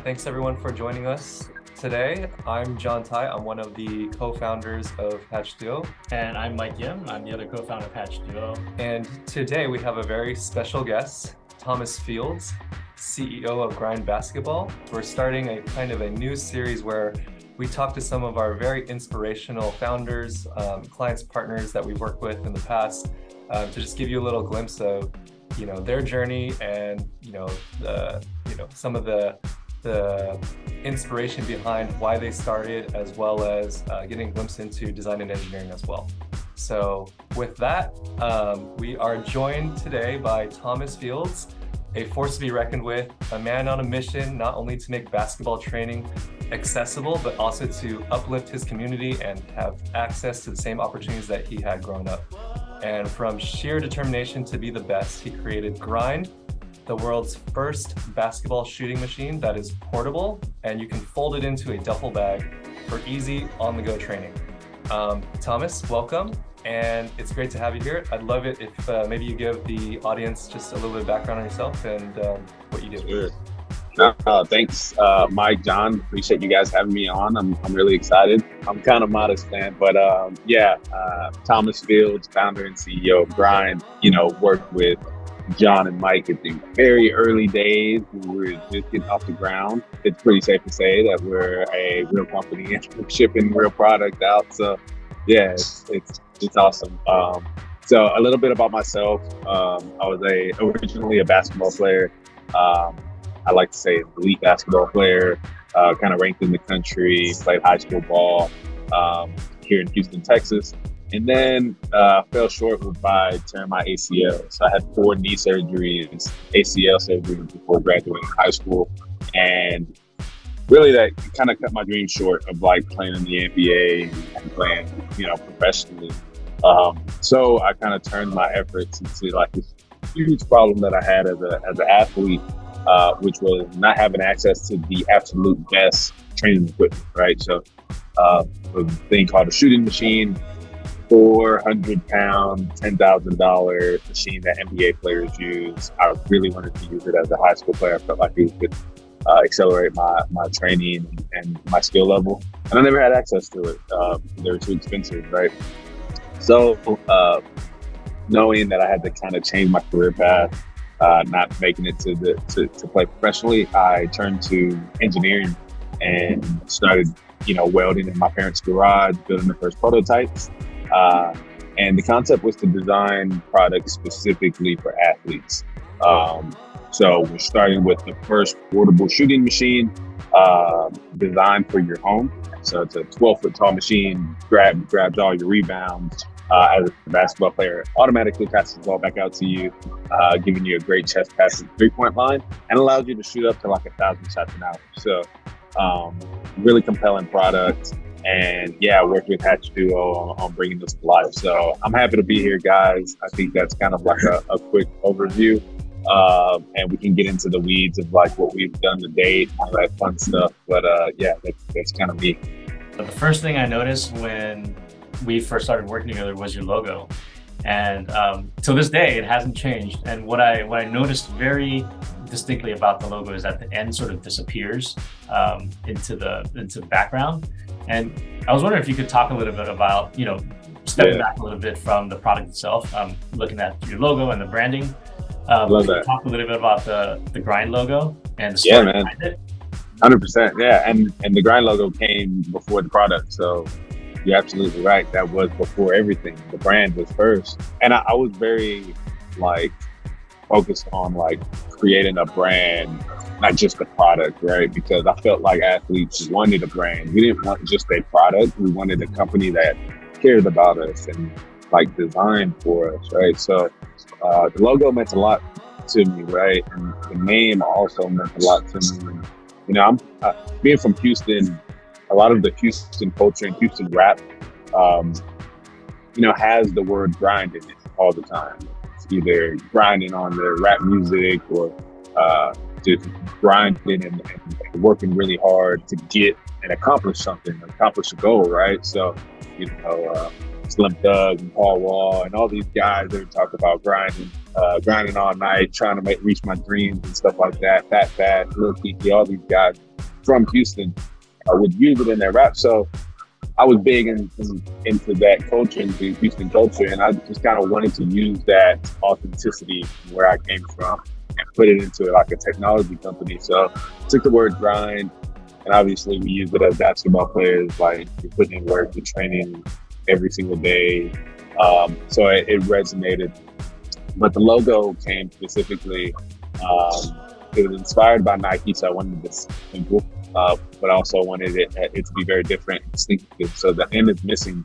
Thanks everyone for joining us today. I'm John Tai. I'm one of the co-founders of Hatch Duo. And I'm Mike Yim. I'm the other co-founder of Hatch Duo. And today we have a very special guest, Thomas Fields, CEO of Grind Basketball. We're starting a kind of a new series where we talk to some of our very inspirational founders, clients, partners that we've worked with in the past, to just give you a little glimpse of, their journey and, some of the inspiration behind why they started, as well as getting a glimpse into design and engineering as well. So with that, we are joined today by Thomas Fields, a force to be reckoned with, a man on a mission, not only to make basketball training accessible, but also to uplift his community and have access to the same opportunities that he had growing up. And from sheer determination to be the best, he created Grind, the world's first basketball shooting machine that is portable and you can fold it into a duffel bag for easy on-the-go training. Thomas, welcome, and it's great to have you here. I'd love it if maybe you give the audience just a little bit of background on yourself and what you do. Sure. Thanks, Mike, John. Appreciate you guys having me on. I'm really excited. I'm kind of modest fan, but Thomas Fields, founder and CEO of Grind. Worked with John and Mike at the very early days when we were just getting off the ground. It's pretty safe to say that we're a real company and we're shipping real product out. So yeah, it's awesome. So a little bit about myself. I was originally a basketball player. I like to say elite basketball player, kind of ranked in the country, played high school ball here in Houston, Texas. And then fell short by tearing my ACL. So I had 4 knee surgeries, ACL surgeries before graduating high school. And really that kind of cut my dream short of like playing in the NBA and playing, professionally. So I kind of turned my efforts into like this huge problem that I had as an athlete, which was not having access to the absolute best training equipment, right? So a thing called a shooting machine, 400-pound, $10,000 machine that NBA players use. I really wanted to use it as a high school player. I felt like it could accelerate my training and my skill level. And I never had access to it. They were too expensive, right? So knowing that I had to kind of change my career path, not making it to play professionally, I turned to engineering and started, welding in my parents' garage, building the first prototypes. And the concept was to design products specifically for athletes. So we're starting with the first portable shooting machine designed for your home. So it's a 12-foot tall machine, grabs all your rebounds. As a basketball player, automatically passes the ball back out to you, giving you a great chest pass at the three-point line, and allows you to shoot up to like 1,000 shots an hour. So really compelling product. And yeah, I worked with Hatch Duo on bringing this to life. So I'm happy to be here, guys. I think that's kind of like a quick overview. And we can get into the weeds of like what we've done to date, all that fun stuff. But that's kind of me. The first thing I noticed when we first started working together was your logo. And to this day, it hasn't changed. And what I noticed very distinctly about the logo is that the end sort of disappears into the background. And I was wondering if you could talk a little bit about, stepping back a little bit from the product itself, looking at your logo and the branding. Love that. Talk a little bit about the Grind logo and the story behind it. 100%. Yeah. And the Grind logo came before the product. So you're absolutely right. That was before everything. The brand was first. And I was very focused on creating a brand, not just a product, right? Because I felt like athletes wanted a brand. We didn't want just a product. We wanted a company that cared about us and designed for us, right? So the logo meant a lot to me, right? And the name also meant a lot to me. I'm being from Houston. A lot of the Houston culture and Houston rap, has the word grind in it all the time. It's either grinding on the rap music or just grinding and working really hard to get and accomplish something, accomplish a goal, right? So, Slim Thug and Paul Wall and all these guys that talk about grinding all night, trying to reach my dreams and stuff like that. Fat Fat, Lil Kiki, all these guys from Houston would use it in their rap. So I was big into that culture, into Houston culture, and I just kind of wanted to use that authenticity from where I came from and put it into like a technology company. So I took the word grind, and obviously we use it as basketball players, like you're putting in work, you're training every single day. So it resonated. But the logo came specifically, it was inspired by Nike, so I wanted this simple. But I also wanted it to be very different and distinctive. So the N is missing,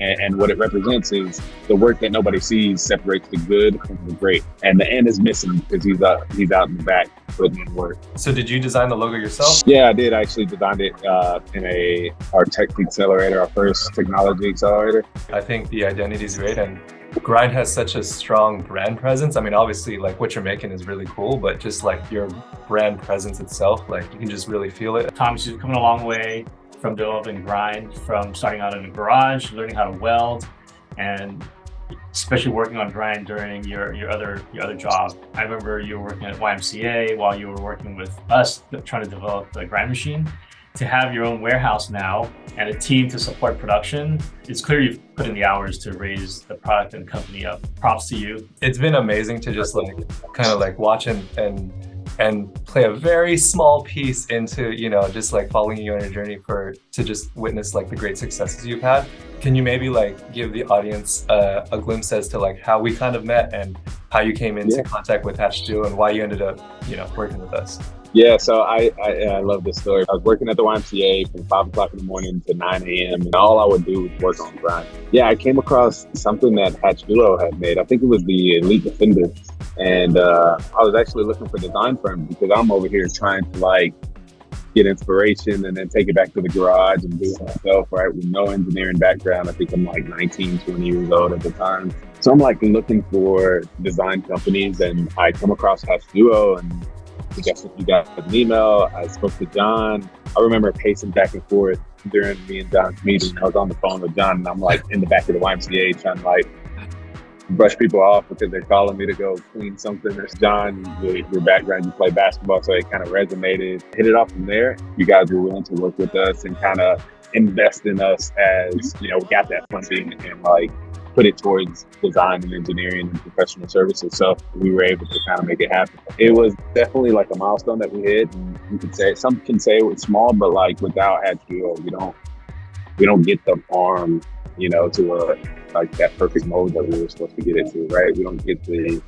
and what it represents is the work that nobody sees separates the good from the great. And the N is missing because he's out in the back putting in work. So did you design the logo yourself? Yeah, I did. I actually designed it in our tech accelerator, our first technology accelerator. I think the identity is great, and Grind has such a strong brand presence. I mean, obviously, like what you're making is really cool, but just like your brand presence itself, like you can just really feel it. Thomas, you've come a long way from developing Grind, from starting out in a garage, learning how to weld, and especially working on Grind during your other job. I remember you were working at YMCA while you were working with us trying to develop the grind machine. To have your own warehouse now and a team to support production, it's clear you've put in the hours to raise the product and company up. Props to you. It's been amazing to just like kind of like watch and play a very small piece into, you know, just like following you on your journey to just witness like the great successes you've had. Can you maybe like give the audience a glimpse as to like how we kind of met and how you came into contact with Hatch Duo and why you ended up, you know, working with us? Yeah, so I love this story. I was working at the YMCA from 5 o'clock in the morning to 9 a.m. and all I would do was work on Grind. Yeah, I came across something that Hatch Duo had made. I think it was the Elite Defender. And I was actually looking for design firms because I'm over here trying to like get inspiration and then take it back to the garage and do it myself, right? With no engineering background. I think I'm like 19, 20 years old at the time. So I'm like looking for design companies and I come across Hatch Duo and suggested you guys an email. I spoke to John. I remember pacing back and forth during me and John's meeting. I was on the phone with John and I'm like in the back of the YMCA trying to like brush people off because they're calling me to go clean something. There's John, your background, you play basketball, so it kind of resonated. Hit it off from there. You guys were willing to work with us and kind of invest in us as, you know, we got that funding and like put it towards design and engineering and professional services. So we were able to kind of make it happen. It was definitely like a milestone that we hit. And you could say, some can say it was small, but like without Hatch Duo, we don't get the farm, you know, to like that perfect mode that we were supposed to get it to, right? We don't get the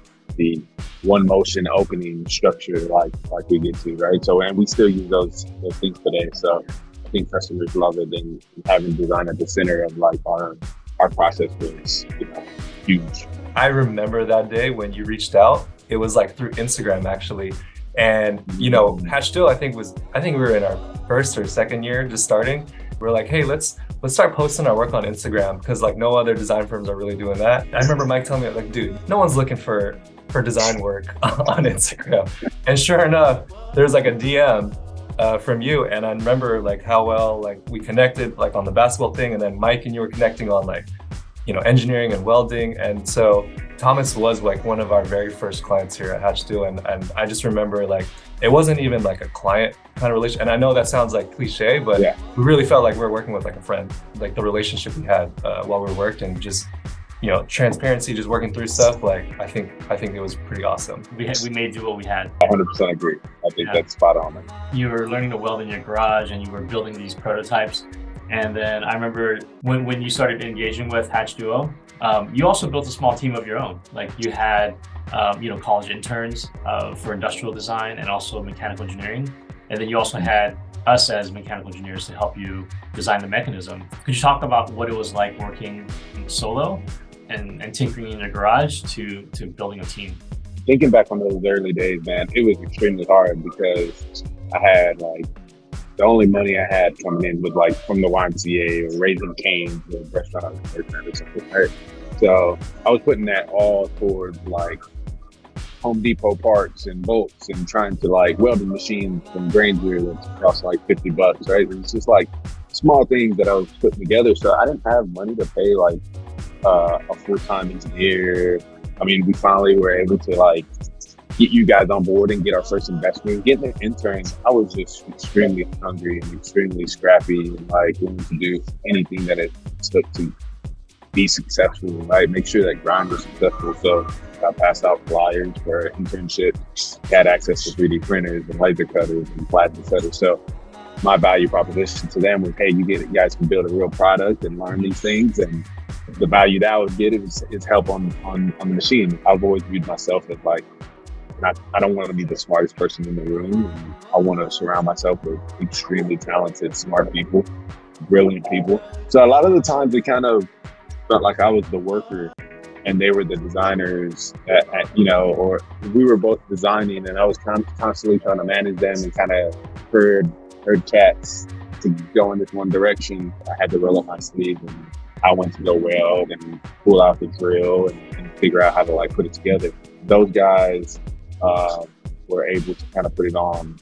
one motion opening structure like we get to, right? So, and we still use those things today. So I think customers love it, and having design at the center of like our process was, you know, huge. I remember that day when you reached out. It was like through Instagram actually. And, you know, Hatch Duo, I think we were in our first or second year just starting. We're like, hey, let's start posting our work on Instagram because like no other design firms are really doing that. I remember Mike telling me like, dude, no one's looking for design work on Instagram. And sure enough, there's like a DM from you, and I remember like how well like we connected like on the basketball thing, and then Mike and you were connecting on like, you know, engineering and welding. And so Thomas was like one of our very first clients here at Hatch Duo, and I just remember like it wasn't even like a client kind of relation. And I know that sounds like cliche, but we really felt like we were working with like a friend. Like the relationship we had while we worked, and just, you know, transparency, just working through stuff. Like I think it was pretty awesome. We made do what we had. 100% agree. I think that's spot on. You were learning to weld in your garage and you were building these prototypes. And then I remember when you started engaging with Hatch Duo, you also built a small team of your own. Like you had, you know, college interns for industrial design and also mechanical engineering. And then you also had us as mechanical engineers to help you design the mechanism. Could you talk about what it was like working solo and tinkering in your garage to building a team? Thinking back on those early days, man, it was extremely hard because I had like, the only money I had coming in was like from the YMCA or Raising Cane's, the restaurant or something, right? So I was putting that all towards like Home Depot parts and bolts and trying to like welding machines from Granger that cost like $50, right? It's just like small things that I was putting together. So I didn't have money to pay like a full-time engineer. I mean, we finally were able to like get you guys on board and get our first investment. Getting an intern, I was just extremely hungry and extremely scrappy and like willing to do anything that it took to be successful, right? Make sure that grind was successful. So I passed out flyers for internships, had access to 3D printers and laser cutters and plasma cutters. So my value proposition to them was, hey, you guys can build a real product and learn these things. And the value that I would get is help on the machine. I've always viewed myself as like, I don't want to be the smartest person in the room. And I want to surround myself with extremely talented, smart people, brilliant people. So a lot of the times it kind of felt like I was the worker and they were the designers, or we were both designing and I was constantly trying to manage them and kind of herd cats to go in this one direction. I had to roll up my sleeves and I went to go weld and pull out the drill and figure out how to like put it together. Those guys were able to kind of put it on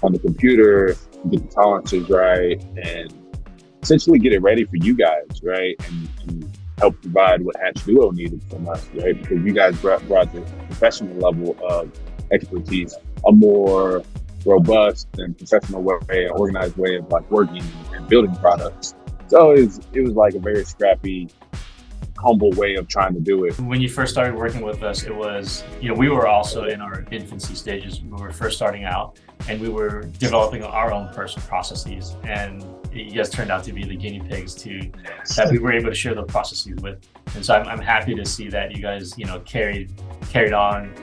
the computer, get the tolerances right, and essentially get it ready for you guys, right? And help provide what Hatch Duo needed from us, right? Because you guys brought the professional level of expertise, a more robust and professional way, organized way of like working and building products. So it was like a very scrappy, humble way of trying to do it. When you first started working with us, it was, we were also in our infancy stages. We were first starting out and we were developing our own personal processes. And you guys turned out to be the guinea pigs that we were able to share those processes with. And so I'm happy to see that you guys, carried on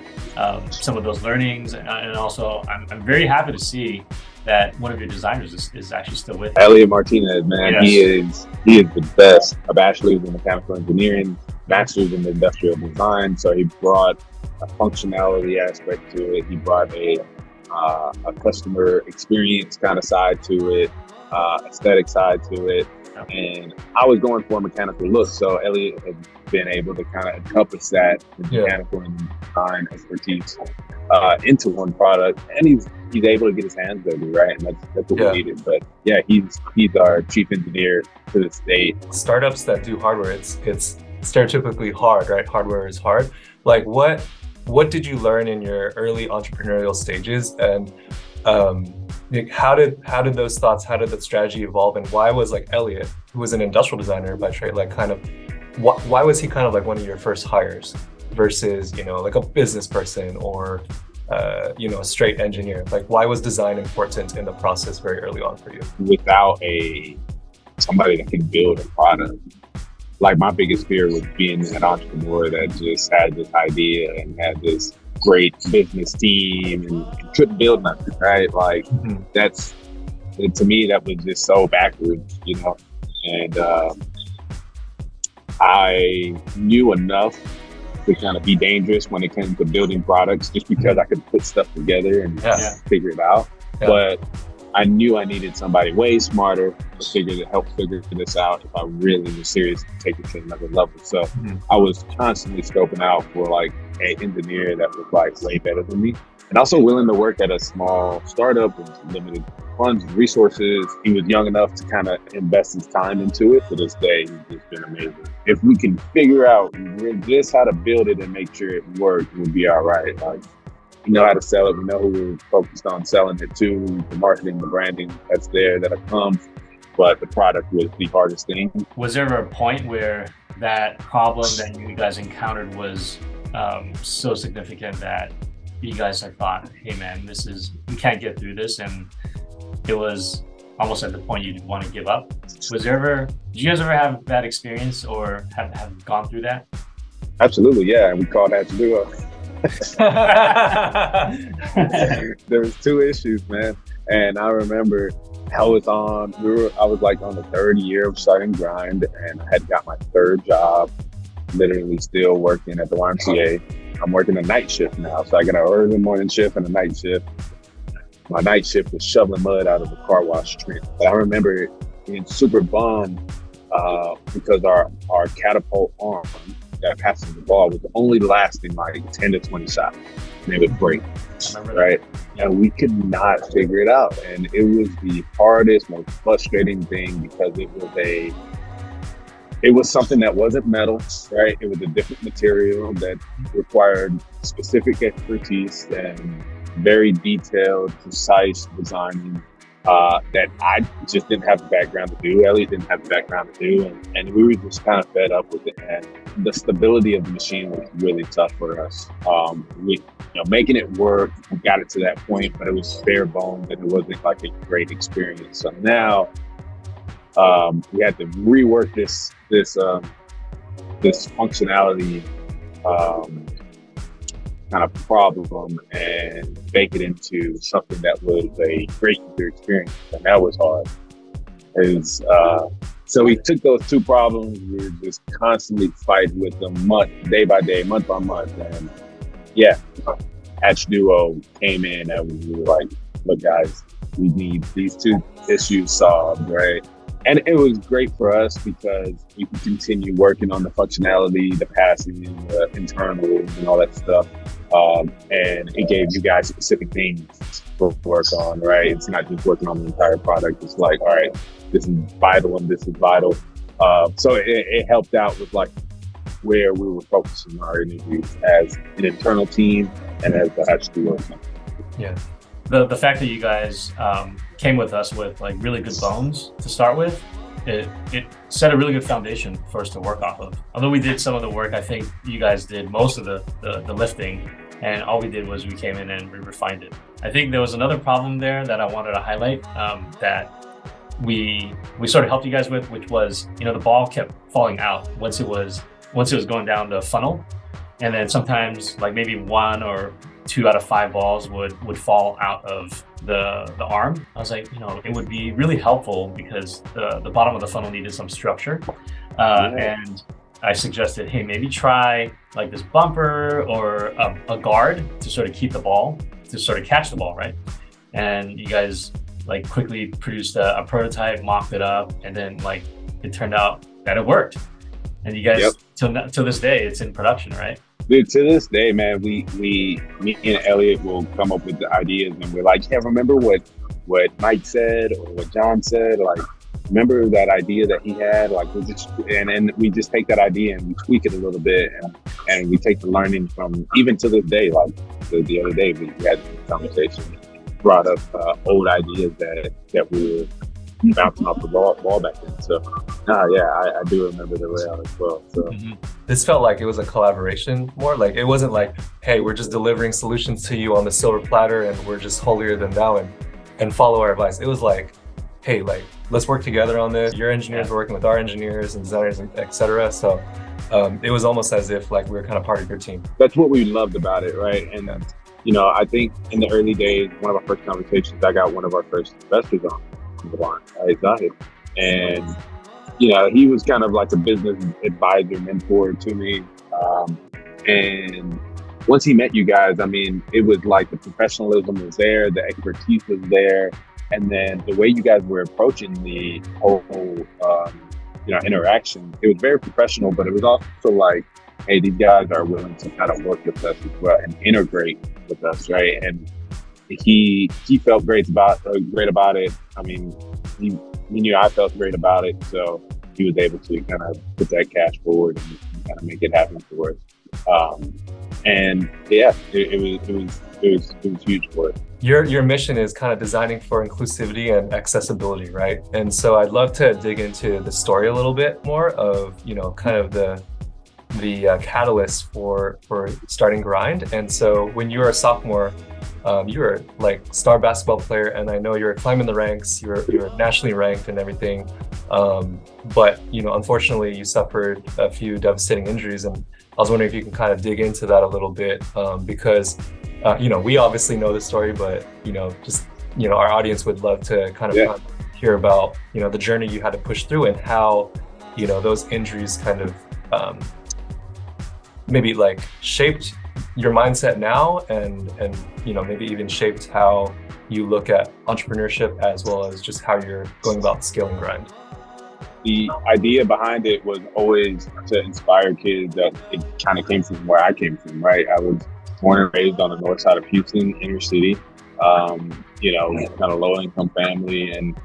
some of those learnings. And also I'm very happy to see that one of your designers is actually still with you. Elliot Martinez, man, yes. He is the best. A bachelor's in mechanical engineering, master's in industrial design. So he brought a functionality aspect to it. He brought a customer experience kind of side to it, aesthetic side to it. And I was going for a mechanical look. So Elliot has been able to kind of encompass that mechanical and design expertise into one product. And he's able to get his hands dirty, right? And that's what we needed. But yeah, he's our chief engineer to this day. Startups that do hardware, it's stereotypically hard, right? Hardware is hard. Like what did you learn in your early entrepreneurial stages, and how did that strategy evolve, and why was like Elliot, who was an industrial designer by trade, like kind of why was he kind of like one of your first hires versus like a business person or a straight engineer? Like, why was design important in the process very early on for you? Without somebody that can build a product, like my biggest fear was being an entrepreneur that just had this idea and had this great business team and couldn't build nothing, right? Like to me, that was just so backwards, and I knew enough to kind of be dangerous when it came to building products, just because I could put stuff together and figure it out. Yeah. But I knew I needed somebody way smarter to help figure this out if I really was serious to take it to another level. So I was constantly scoping out for like an engineer that was like way better than me, and also willing to work at a small startup with limited funds and resources. He was young enough to kind of invest his time into it. To this day, he's just been amazing. If we can figure out just how to build it and make sure it works, we'll be all right. Like, we know how to sell it. We know who we're focused on selling it to. The marketing, the branding, that'll come. But the product was the hardest thing. Was there ever a point where that problem that you guys encountered was so significant that you guys had thought, hey man, we can't get through this, and it was almost at the point you'd want to give up? Did you guys ever have that experience or have gone through that? Absolutely, yeah. And we called Hatch Duo. There was 2 issues, man. And I remember I was like on the 3rd year of starting Grind, and I had got my 3rd job, literally still working at the YMCA. I'm working a night shift now. So I got an early morning shift and a night shift. My night shift was shoveling mud out of the car wash trench. But I remember being super bummed because our catapult arm that passes the ball was only lasting like 10 to 20 shots, and it would break, right? Yeah. And we could not figure it out. And it was the hardest, most frustrating thing because it was something that wasn't metal, right? It was a different material that required specific expertise and very detailed, precise designing that I just didn't have the background to do. Ellie didn't have the background to do, and we were just kind of fed up with it. And the stability of the machine was really tough for us. Making it work, we got it to that point, but it was bare bones, and it wasn't like a great experience. So now we had to rework this functionality kind of problem and make it into something that was a great user experience, and that was hard. So we took those two problems. We were just constantly fighting with them day by day, month by month, and Hatch Duo came in and we were like, look guys, we need these two issues solved, right? And it was great for us because we could continue working on the functionality, the passing, the internals, and all that stuff. And it gave you guys specific things to work on, right? It's not just working on the entire product. It's like, all right, this is vital and this is vital. So it helped out with like where we were focusing our energies as an internal team and as the Hatch Duo team. Yeah. The fact that you guys came with us with like really good bones to start with, it set a really good foundation for us to work off of. Although we did some of the work, I think you guys did most of the lifting, and all we did was we came in and we refined it. I think there was another problem there that I wanted to highlight that we sort of helped you guys with, which was, the ball kept falling out once it was going down the funnel, and then sometimes like maybe 1 or 2 out of 5 balls would fall out of the arm. I was like, it would be really helpful because the bottom of the funnel needed some structure. And I suggested, hey, maybe try like this bumper or a guard to sort of keep the ball, to sort of catch the ball, right? And you guys like quickly produced a prototype, mocked it up, and then like it turned out that it worked. And you guys, till this day, it's in production, right? Dude, to this day, man, me and Elliot will come up with the ideas, and we're like, yeah, remember what Mike said or what John said? Like, remember that idea that he had? Like, and we just take that idea and we tweak it a little bit, and we take the learning from, even to this day. Like the other day, we had this conversation, brought up old ideas that we were bouncing off the ball back then. So, I do remember the rail as well. So this felt like it was a collaboration more. Like it wasn't like, hey, we're just delivering solutions to you on the silver platter and we're just holier than thou and follow our advice. It was like, hey, like let's work together on this. Your engineers are working with our engineers and designers, etc. So it was almost as if like we were kind of part of your team. That's what we loved about it, right? And I think in the early days, one of our first conversations, I got one of our first investors on the line, Zahid. And he was kind of like a business advisor, mentor to me. And once he met you guys, I mean, it was like the professionalism was there, the expertise was there, and then the way you guys were approaching the whole, interaction, it was very professional, but it was also like, hey, these guys are willing to kind of work with us as well and integrate with us, right? And he felt great about it. I mean, he knew I felt great about it, so he was able to kind of put that cash forward and kind of make it happen for us. It was huge for us. Your mission is kind of designing for inclusivity and accessibility, right? And so I'd love to dig into the story a little bit more of, kind of the catalyst for starting Grind. And so when you were a sophomore, you were like star basketball player, and I know you're climbing the ranks, you're nationally ranked and everything. But unfortunately you suffered a few devastating injuries, and I was wondering if you can kind of dig into that a little bit, because we obviously know the story, but our audience would love to kind of hear about the journey you had to push through and how those injuries kind of maybe like shaped your mindset now and maybe even shaped how you look at entrepreneurship as well as just how you're going about scaling Grind. the idea behind it was always to inspire kids. That it kind of came from where I came from, right? I was born and raised on the north side of Houston, inner city. Kind of low income family, and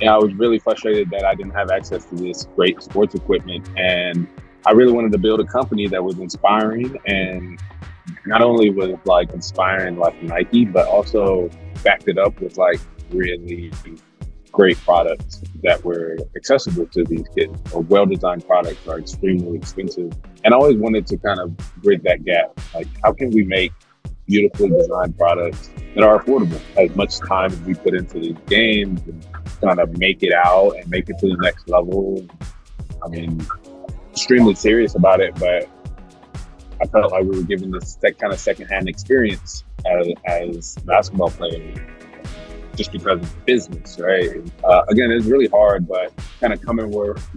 I was really frustrated that I didn't have access to this great sports equipment, and I really wanted to build a company that was inspiring, and not only was like inspiring like Nike, but also backed it up with like really great products that were accessible to these kids. Or well-designed products are extremely expensive, and I always wanted to kind of bridge that gap. Like, how can we make beautifully designed products that are affordable? As much time as we put into these games and kind of make it out and make it to the next level. I mean, extremely serious about it, but I felt like we were given this kind of secondhand experience as basketball players, just because of business, right? Again, it's really hard, but kind of coming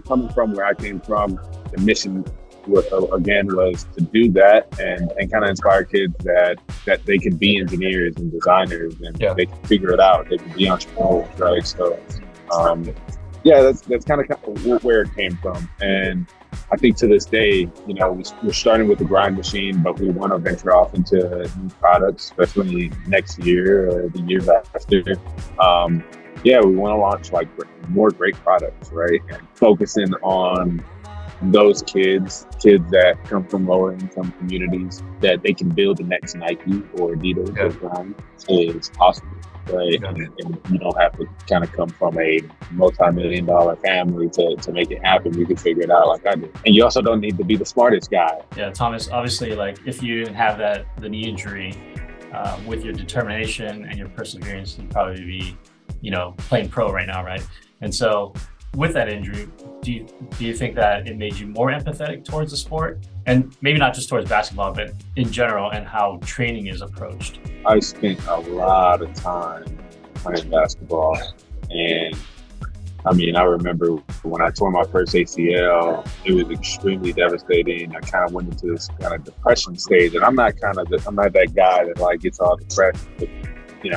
from where I came from, the mission was to do that and kind of inspire kids that they can be engineers and designers, and they can figure it out. They can be entrepreneurs, right? So, that's kind of where it came from. And I think to this day, we're starting with the grind machine, but we want to venture off into new products, especially next year or the years after. We want to launch like more great products, right? And focusing on those kids that come from lower income communities, that they can build the next Nike or Adidas or brand is possible, right? And you don't have to kind of come from a multi-million-dollar family to make it happen. You can figure it out like I did. And you also don't need to be the smartest guy. Yeah, Thomas, obviously, like if you didn't have the knee injury, with your determination and your perseverance, you'd probably be, playing pro right now, right? And so with that injury, do you think that it made you more empathetic towards the sport? And maybe not just towards basketball, but in general, and how training is approached? I spent a lot of time playing basketball. And I mean, I remember when I tore my first ACL, it was extremely devastating. I kind of went into this kind of depression stage. And I'm not that guy that like gets all depressed. But,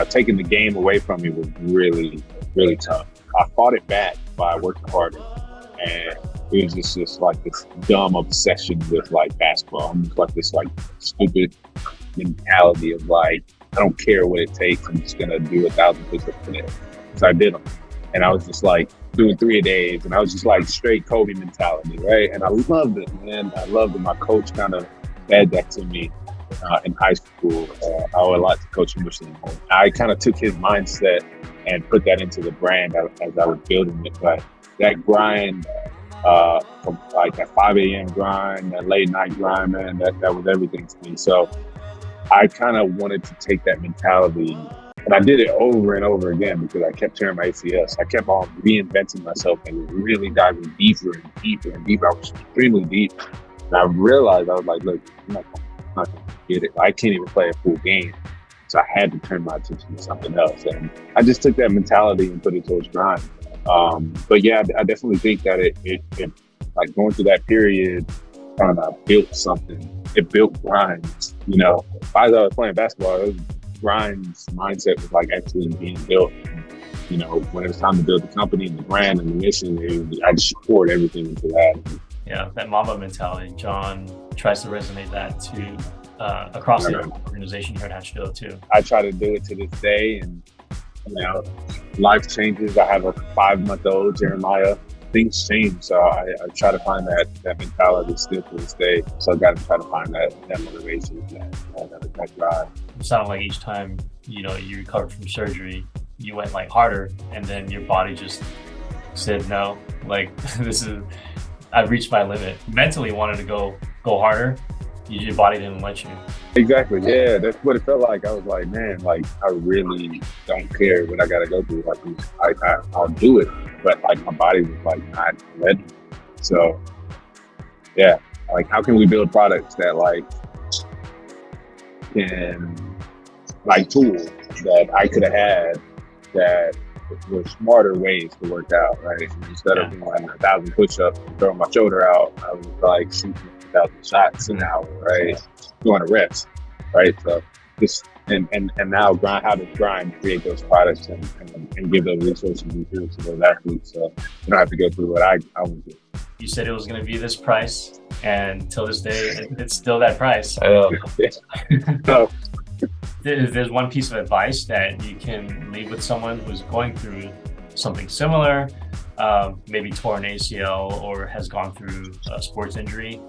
taking the game away from me was really, really tough. I fought it back by working harder, and it was just like this dumb obsession with like basketball. I'm just like this like stupid mentality of like, I don't care what it takes. I'm just gonna do 1,000 push-ups today. So I did them, and I was just like doing 3 a days, and I was just like straight Kobe mentality, right? And I loved it, man. I loved it. My coach kind of said that to me in high school. I owe a lot to Coach Henderson. I kind of took his mindset and put that into the brand as I was building it. But that grind, from like that 5 a.m. grind, that late night grind, man, that was everything to me. So I kind of wanted to take that mentality, and I did it over and over again because I kept tearing my ACLs. I kept on reinventing myself and really diving deeper and deeper and deeper. I was extremely deep. And I realized, I was like, look, I'm not going to get it. I can't even play a full game. So I had to turn my attention to something else. And I just took that mentality and put it towards grind. But yeah, I definitely think that it like going through that period kind of built something. It built grinds, As I was playing basketball, grinds mindset was like actually being built. When it was time to build the company and the brand and the mission, I just poured everything into that. Yeah, that Mamba mentality. John tries to resonate that to across the organization here at Hatchville too. I try to do it to this day, and life changes. I have a 5-month-old Jeremiah. Things change, so I try to find that mentality still to this day. So I got to try to find that motivation, that drive. It sounded like each time you recovered from surgery, you went like harder, and then your body just said no. Like I've reached my limit. Mentally wanted to go harder. Your body didn't let you. Exactly. Yeah, that's what it felt like. I was like, man, like I really don't care what I gotta go through. Like I'll do it, but like my body was like not ready. So yeah, like how can we build products that like can like tools that I could have had that were smarter ways to work out, right? Instead of doing 1,000 push-ups and throwing my shoulder out, I was like shooting 1,000 shots an hour, right? Doing a reps, right? So just and now grind, how to grind, create those products and give those resources and tools to those athletes. So you don't have to go through what I went through. You said it was going to be this price, and till this day, it's still that price. I know. So If there's one piece of advice that you can leave with someone who's going through something similar, maybe tore an ACL or has gone through a sports injury,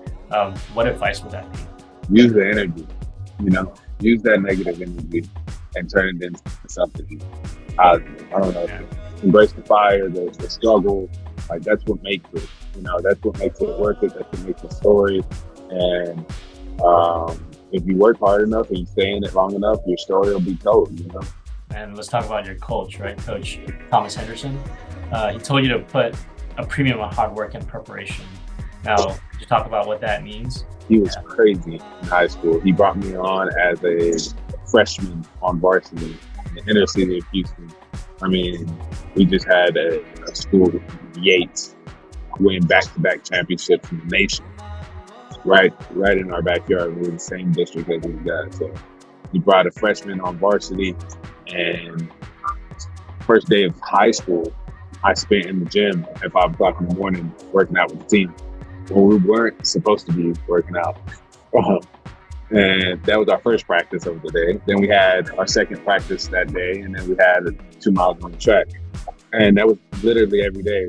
what advice would that be? use the energy, use that negative energy and turn it into something positive. I don't know. Yeah. Embrace the fire, the struggle. Like that's what makes it. That's what makes it worth it. That's what makes the story. And if you work hard enough and you stay in it long enough, your story will be told. And let's talk about your coach, right? Coach Thomas Henderson. He told you to put a premium on hard work and preparation. Now, could you talk about what that means? He was crazy in high school. He brought me on as a freshman on varsity in the inner city of Houston. I mean, we just had a school with Yates win back-to-back championships in the nation. Right in our backyard. We're in the same district as these guys. So he brought a freshman on varsity, and first day of high school, I spent in the gym at 5 o'clock in the morning working out with the team when we weren't supposed to be working out. And that was our first practice of the day. Then we had our second practice that day, and then we had 2 miles on the track. And that was literally every day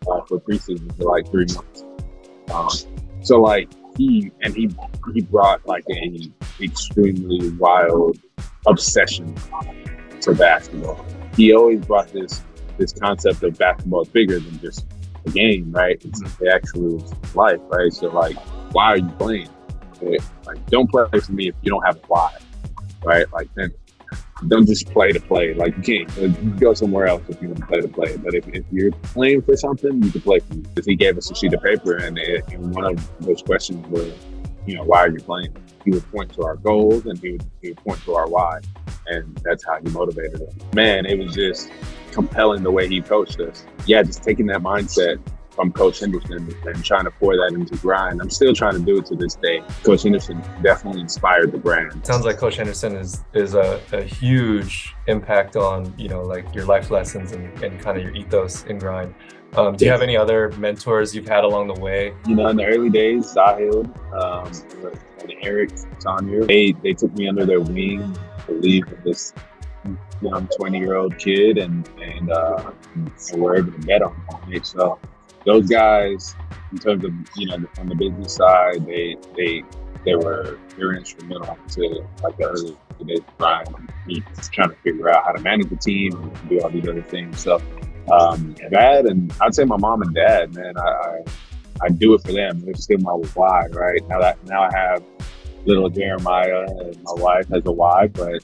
for preseason for like 3 months. So like he brought like a extremely wild obsession to basketball. He always brought this concept of basketball is bigger than just a game, right? It's the actual life, right? So like, why are you playing? Like, don't play for me if you don't have a why, right? Like, then don't just play to play. Like, you can't go somewhere else if you want to play to play. But if you're playing for something, you can play for it. Because he gave us a sheet of paper, and one of those questions was, why are you playing? He would point to our goals, and he would point to our why, and that's how he motivated us. Man, it was just compelling the way he coached us. Yeah, just taking that mindset from Coach Henderson and trying to pour that into grind. I'm still trying to do it to this day. Coach Henderson definitely inspired the brand. Sounds like Coach Henderson is a huge impact on, like your life lessons and kind of your ethos in grind. Do you have any other mentors you've had along the way? In the early days, Sahil and Eric, Tanya, they took me under their wing, believed in this young 20-year-old kid, and were able to bet on it. So those guys, in terms of on the business side, they were instrumental to like the early days of grind, me trying to figure out how to manage the team and do all these other things. So that, and I'd say my mom and dad, man, I do it for them. They're still my why, right? Now I have little Jeremiah, and my wife has a why, but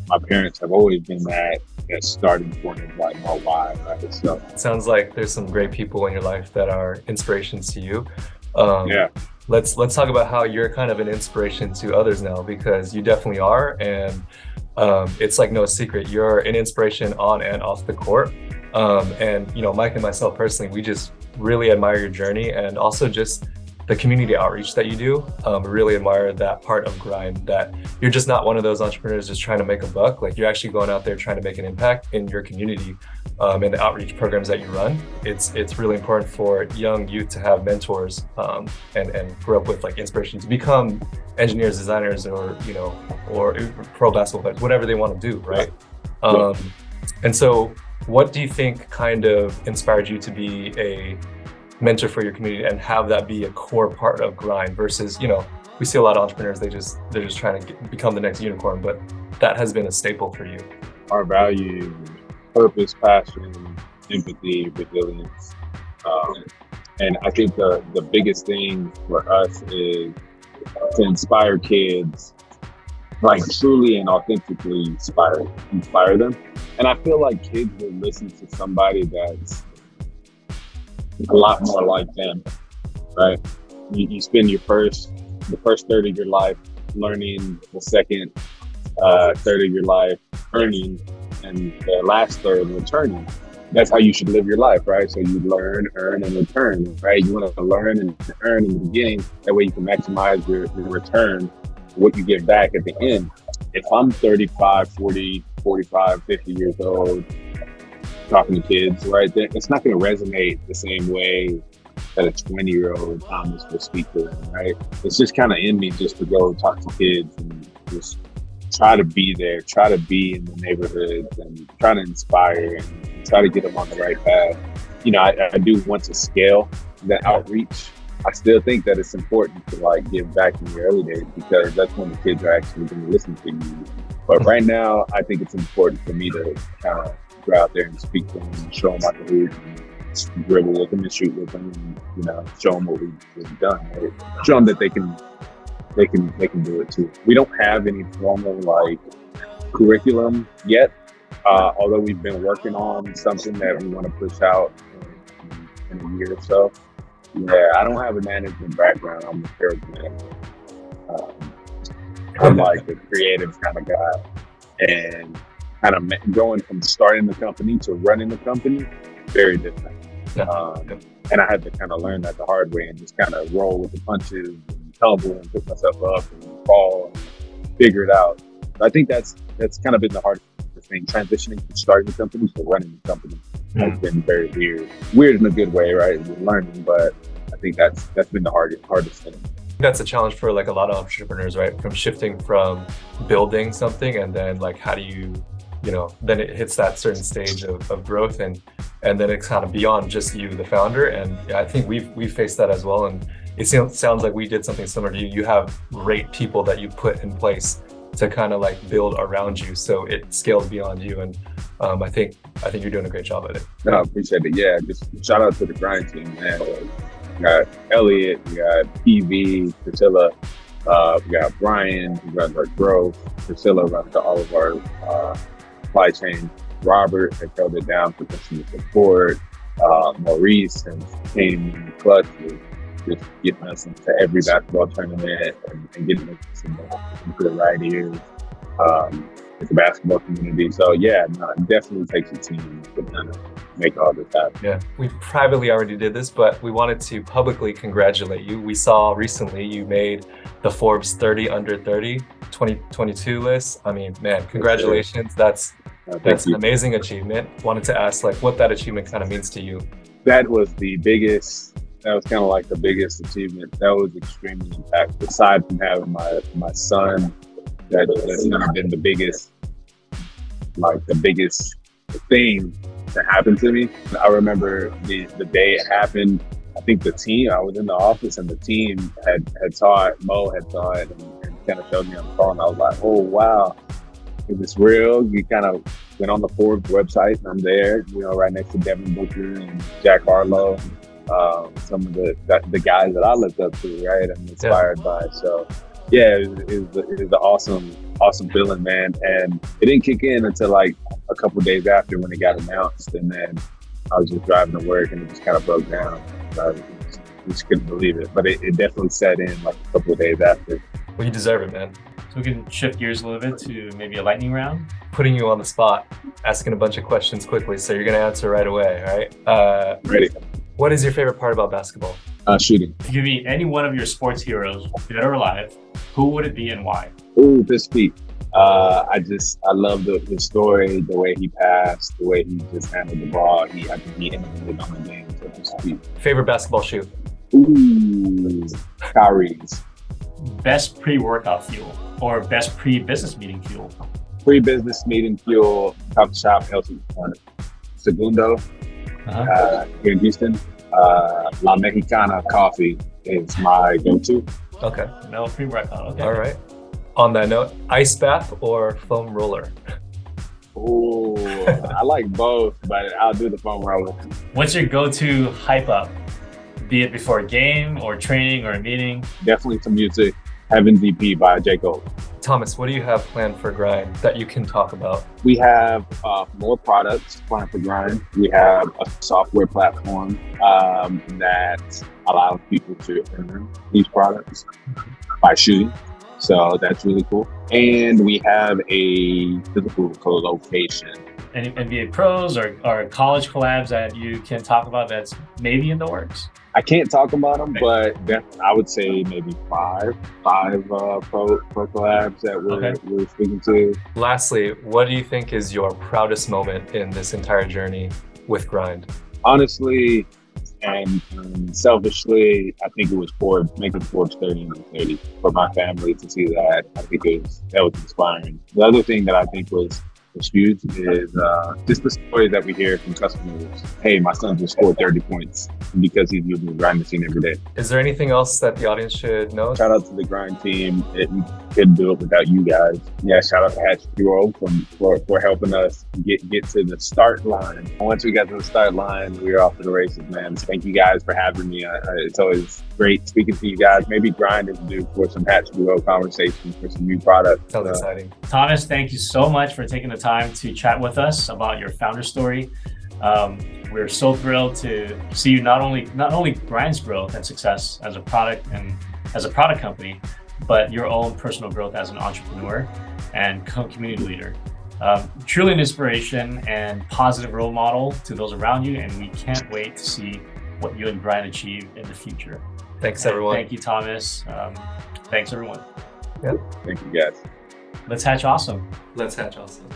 my parents have always been that starting point of like my why, right? So it sounds like there's some great people in your life that are inspirations to you. Yeah. Let's talk about how you're kind of an inspiration to others now, because you definitely are, and it's like no secret you're an inspiration on and off the court. And Mike and myself personally, we just really admire your journey, and also just the community outreach that you do. Really admire that part of grind, that you're just not one of those entrepreneurs just trying to make a buck. Like, you're actually going out there trying to make an impact in your community, and the outreach programs that you run. It's really important for young youth to have mentors, and grow up with like inspiration to become engineers, designers, or pro basketball players, whatever they want to do, right? And so what do you think kind of inspired you to be a mentor for your community and have that be a core part of grind versus, we see a lot of entrepreneurs, they're just trying to become the next unicorn, but that has been a staple for you. Our values: purpose, passion, empathy, resilience. And I think the biggest thing for us is to inspire kids, like truly and authentically inspire them. And I feel like kids will listen to somebody that's a lot more like them, right? You spend the first third of your life learning, the second third of your life earning, and the last third returning. That's how you should live your life, right? So you learn, earn, and return, right? You want to learn and earn in the beginning. That way you can maximize your return, what you get back at the end. if I'm 35, 40, 45, 50 years old, talking to kids, right, then it's not going to resonate the same way that a 20-year-old Thomas will speak to them, right? It's just kind of in me just to go talk to kids and just try to be there, try to be in the neighborhoods and try to inspire and try to get them on the right path. You know, I do want to scale the outreach. I still think that it's important to like give back in your early days because that's when the kids are actually going to listen to you. But right now, I think it's important for me to kind of go out there and speak to them and show them out the hoop and dribble with them and shoot with them and, you know, show them what we've done. Right? Show them that they can do it too. We don't have any formal like curriculum yet, although we've been working on something that we want to push out in a year or so. Yeah, I don't have a management background. I'm a sales manager. I'm like a creative kind of guy, and kind of going from starting the company to running the company, very different. And I had to kind of learn that the hard way and just kind of roll with the punches and tumble and pick myself up and fall and figure it out. I think that's kind of been the hardest thing, transitioning from starting the company to running the company. Has been very weird in a good way, right? We're learning, but I think that's been the hardest thing. That's a challenge for like a lot of entrepreneurs, right? From shifting from building something and then like how do you know, then it hits that certain stage of growth and then it's kind of beyond just you, the founder. And I think we've faced that as well. And it sounds like we did something similar to you. You have great people that you put in place to kind of like build around you, so it scales beyond you. And I think you're doing a great job at it. No, I appreciate it. Yeah, just shout out to the grind team, man. We got Elliot, we got PV, Priscilla, we got Brian, who runs our growth. Priscilla runs all of our supply chain. Robert has held it down for customer support. Maurice and came in the clutch with just getting us into every basketball tournament and getting us into the right ears. It's a basketball community. So yeah, no, it definitely takes a team to kind of make all this happen. Yeah, we privately already did this, but we wanted to publicly congratulate you. We saw recently you made the Forbes 30 under 30 2022 list. I mean, man, congratulations. That's an amazing achievement. Wanted to ask like what that achievement kind of means to you. That was kind of like the biggest achievement. That was extremely impactful. Aside from having my son, that's kind of been the biggest thing that happened to me. I remember the day it happened. I think I was in the office and the team had saw it, Mo had saw it and kind of showed me on the phone. I was like, oh wow, is this real? You kind of went on the Forbes website and I'm there, you know, right next to Devin Booker and Jack Harlow. Some of the guys that I looked up to, right, and inspired by. So yeah, it was an awesome feeling, man. And it didn't kick in until like a couple of days after when it got announced, and then I was just driving to work and it just kind of broke down. I just couldn't believe it, but it definitely set in like a couple of days after. Well, you deserve it, man. So we can shift gears a little bit to maybe a lightning round. Putting you on the spot, asking a bunch of questions quickly, so you're gonna answer right away, all right? Ready. What is your favorite part about basketball? Shooting. If you could meet any one of your sports heroes, dead or alive, who would it be and why? Ooh, this week. I love the story, the way he passed, the way he just handled the ball. I think he innovated on the game. So just speak. Favorite basketball shoe? Ooh, Kyrie's. Best pre-workout fuel or best pre-business meeting fuel? Pre-business meeting fuel, coffee shop, Helsinki. Segundo. Here in Houston, La Mexicana coffee is my go-to. Okay. No pre-workout. Okay. All right. On that note, ice bath or foam roller? Ooh, I like both, but I'll do the foam roller. What's your go-to hype up? Be it before a game or training or a meeting? Definitely some music. Heaven's EP by J. Cole. Thomas, what do you have planned for Grind that you can talk about? We have more products planned for Grind. We have a software platform that allows people to earn these products by shooting. So that's really cool. And we have a physical location. Any NBA pros or college collabs that you can talk about that's maybe in the works? I can't talk about them, but definitely, I would say maybe five pro collabs that we're speaking to. Lastly, what do you think is your proudest moment in this entire journey with Grind? Honestly, and selfishly, I think it was Forbes, making Forbes 30 under 30 for my family to see that. I think that was inspiring. The other thing that I think was huge is just the story that we hear from customers. Hey, my son just scored 30 points because he's using the grind machine every day. Is there anything else that the audience should know? Shout out to the grind team. We couldn't do it without you guys. Yeah, shout out to Hatch Bureau for helping us get to the start line. Once we got to the start line, we were off to the races, man. Thank you guys for having me. It's always great speaking to you guys. Maybe Grind is due for some Hatch Bureau conversations for some new products. Sounds exciting. Thomas, thank you so much for taking the time to chat with us about your founder story. We're so thrilled to see you not only Grind's growth and success as a product and as a product company, but your own personal growth as an entrepreneur and community leader. Truly an inspiration and positive role model to those around you, and we can't wait to see what you and Grind achieve in the future. Thanks, everyone. Thank you, Thomas. Thanks, everyone. Yep. Thank you, guys. Let's hatch awesome. Let's hatch awesome.